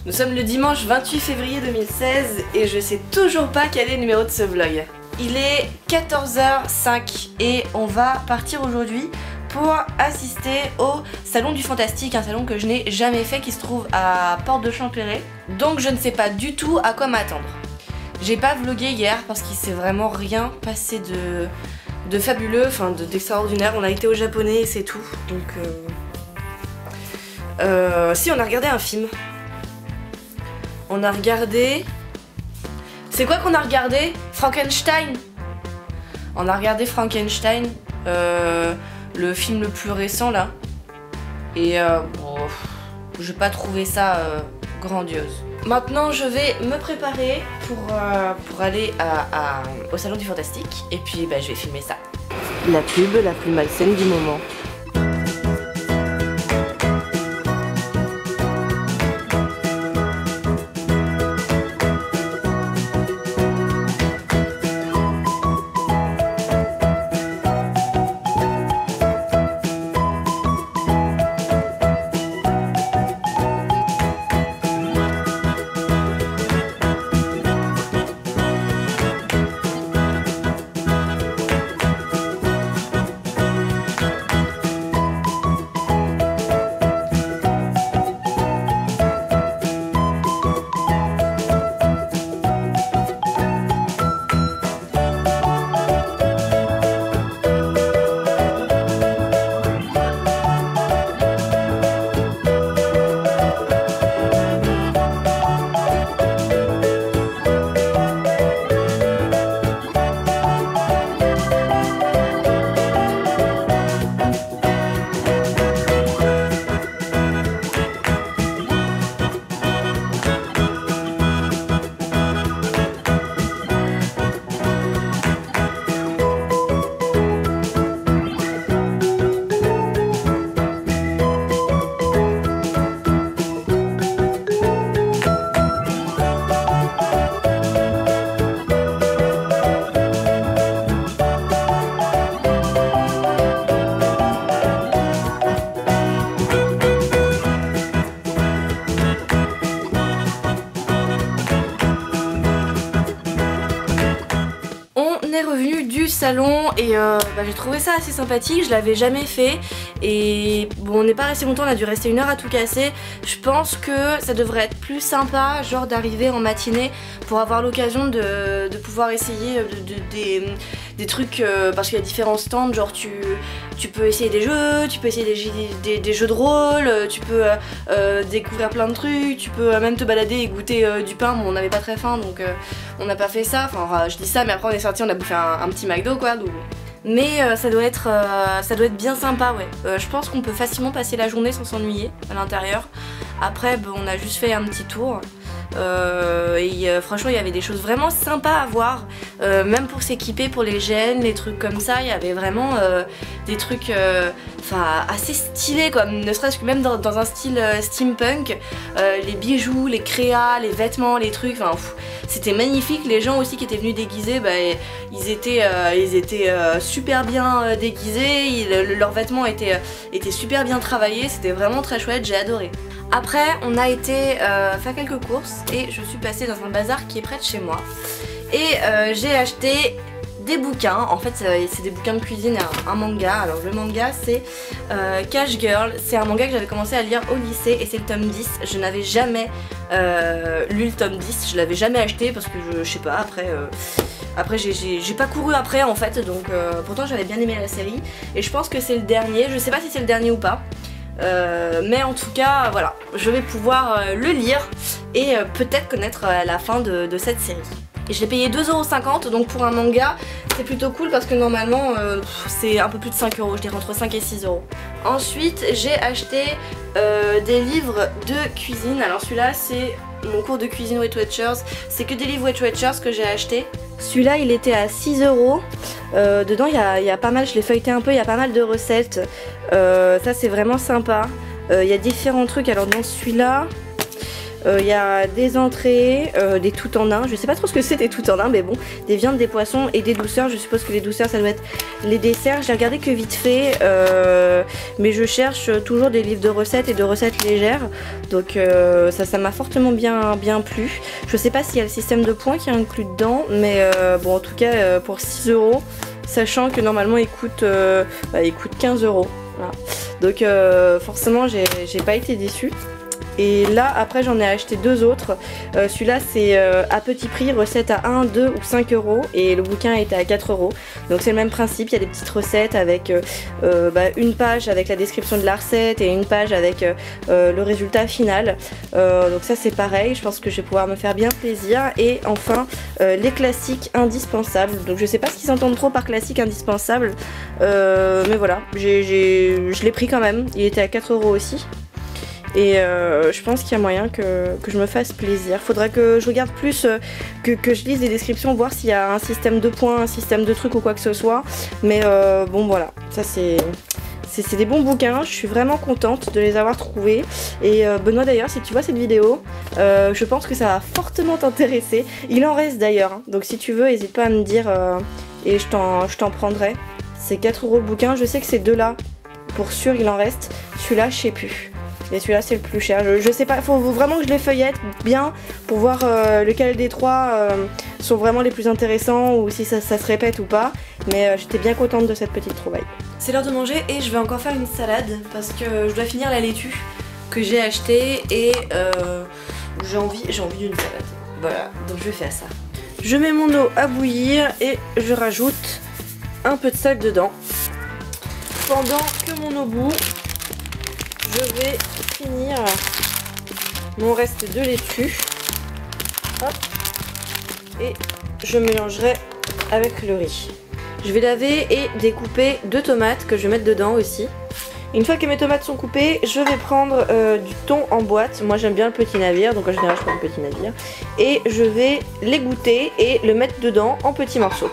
Nous sommes le dimanche 28 février 2016 et je sais toujours pas quel est le numéro de ce vlog. Il est 14h05 et on va partir aujourd'hui pour assister au Salon du Fantastique, un salon que je n'ai jamais fait qui se trouve à Porte de Champéret. Donc je ne sais pas du tout à quoi m'attendre. J'ai pas vlogué hier parce qu'il s'est vraiment rien passé de fabuleux, enfin d'extraordinaire. On a été au japonais et c'est tout. Donc si, on a regardé un film. On a regardé... C'est quoi qu'on a regardé? Frankenstein. On a regardé Frankenstein, le film le plus récent là. Et bon, j'ai pas trouvé ça grandiose. Maintenant je vais me préparer pour aller au Salon du Fantastique. Et puis bah, je vais filmer ça. La pub la plus malsaine du moment. Revenu du salon et bah, j'ai trouvé ça assez sympathique, je l'avais jamais fait et bon, on n'est pas resté longtemps, on a dû rester 1 heure à tout casser. Je pense que ça devrait être plus sympa, genre d'arriver en matinée pour avoir l'occasion de pouvoir essayer des trucs parce qu'il y a différents stands, genre tu peux essayer des jeux, tu peux essayer des jeux de rôle, tu peux découvrir plein de trucs, tu peux même te balader et goûter du pain. Bon, on n'avait pas très faim donc on n'a pas fait ça, enfin je dis ça mais après on est sorti, on a bouffé un petit McDo quoi donc... Mais ça doit être bien sympa, ouais. Je pense qu'on peut facilement passer la journée sans s'ennuyer à l'intérieur. Après bon, on a juste fait un petit tour. Franchement il y avait des choses vraiment sympas à voir, même pour s'équiper pour les gènes, les trucs comme ça, il y avait vraiment des trucs assez stylés quoi, ne serait-ce que même dans un style steampunk, les bijoux, les créas, les vêtements, les trucs, c'était magnifique. Les gens aussi qui étaient venus déguisés, bah, ils étaient super bien déguisés, leurs vêtements étaient super bien travaillés, c'était vraiment très chouette, j'ai adoré. Après on a été faire quelques courses et je suis passée dans un bazar qui est près de chez moi et j'ai acheté des bouquins. En fait c'est des bouquins de cuisine et un manga. Alors le manga c'est Cash Girl, c'est un manga que j'avais commencé à lire au lycée et c'est le tome 10. Je n'avais jamais lu le tome 10, je l'avais jamais acheté parce que je sais pas, après j'ai pas couru après en fait, donc pourtant j'avais bien aimé la série et je pense que c'est le dernier, je sais pas si c'est le dernier ou pas. Mais en tout cas voilà, je vais pouvoir le lire et peut-être connaître la fin de cette série. Et je l'ai payé 2,50 €, donc pour un manga c'est plutôt cool parce que normalement c'est un peu plus de 5 €, je dirais entre 5 et 6 €. Ensuite j'ai acheté des livres de cuisine. Alors celui-là c'est mon cours de cuisine Weight Watchers, c'est que des livres Weight Watchers que j'ai acheté. Celui-là il était à 6 €. Dedans il y a pas mal, je l'ai feuilleté un peu, il y a pas mal de recettes. Ça c'est vraiment sympa. Il y a différents trucs. Alors dans celui-là Il y a des entrées, des tout en un. Je sais pas trop ce que c'est des tout en un, mais bon, des viandes, des poissons et des douceurs. Je suppose que les douceurs ça doit être les desserts. J'ai regardé que vite fait, mais je cherche toujours des livres de recettes et de recettes légères. Donc ça m'a fortement bien plu. Je sais pas s'il y a le système de points qui est inclus dedans, mais bon en tout cas pour 6 €, sachant que normalement il coûte 15 €. Voilà. Donc forcément j'ai pas été déçue. Et là après j'en ai acheté deux autres. Celui-là c'est à petit prix, recette à 1, 2 ou 5 € et le bouquin était à 4 €. Donc c'est le même principe, il y a des petites recettes avec une page avec la description de la recette et une page avec le résultat final. Donc ça c'est pareil, je pense que je vais pouvoir me faire bien plaisir. Et enfin les classiques indispensables. Donc je sais pas ce qu'ils entendent trop par classique indispensable, mais voilà, je l'ai pris quand même, il était à 4 € aussi. Et je pense qu'il y a moyen que je me fasse plaisir. Faudra que je regarde plus, que je lise des descriptions, voir s'il y a un système de points, un système de trucs ou quoi que ce soit. Mais bon voilà, ça c'est des bons bouquins, je suis vraiment contente de les avoir trouvés. Et Benoît d'ailleurs, si tu vois cette vidéo, je pense que ça va fortement t'intéresser. Il en reste d'ailleurs, hein. Donc si tu veux, n'hésite pas à me dire et je t'en prendrai. C'est 4 € le bouquin, je sais que ces deux-là, pour sûr il en reste. Celui-là, je sais plus. Et celui-là c'est le plus cher, je sais pas, faut vraiment que je les feuillette bien pour voir lequel des trois sont vraiment les plus intéressants ou si ça se répète ou pas. Mais j'étais bien contente de cette petite trouvaille. C'est l'heure de manger et je vais encore faire une salade parce que je dois finir la laitue que j'ai achetée et j'ai envie d'une salade. Voilà, donc je vais faire ça. Je mets mon eau à bouillir et je rajoute un peu de sel dedans. Pendant que mon eau bout, je vais finir mon reste de laitue. Hop. Et je mélangerai avec le riz. Je vais laver et découper 2 tomates que je vais mettre dedans aussi. Une fois que mes tomates sont coupées, je vais prendre du thon en boîte. Moi j'aime bien le petit navire, donc en général je prends le petit navire. Et je vais l'égoutter et le mettre dedans en petits morceaux.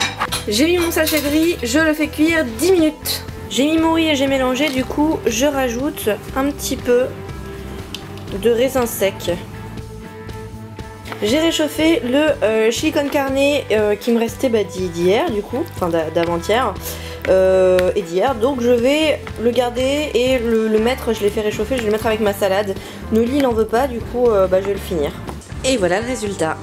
J'ai mis mon sachet de riz, je le fais cuire 10 minutes. J'ai mis mon riz et j'ai mélangé, du coup je rajoute un petit peu de raisin sec. J'ai réchauffé le chili con carne qui me restait d'hier du coup, enfin d'avant-hier et d'hier. Donc je vais le garder et le mettre, je l'ai fait réchauffer, je vais le mettre avec ma salade. Noli il n'en veut pas, du coup je vais le finir. Et voilà le résultat.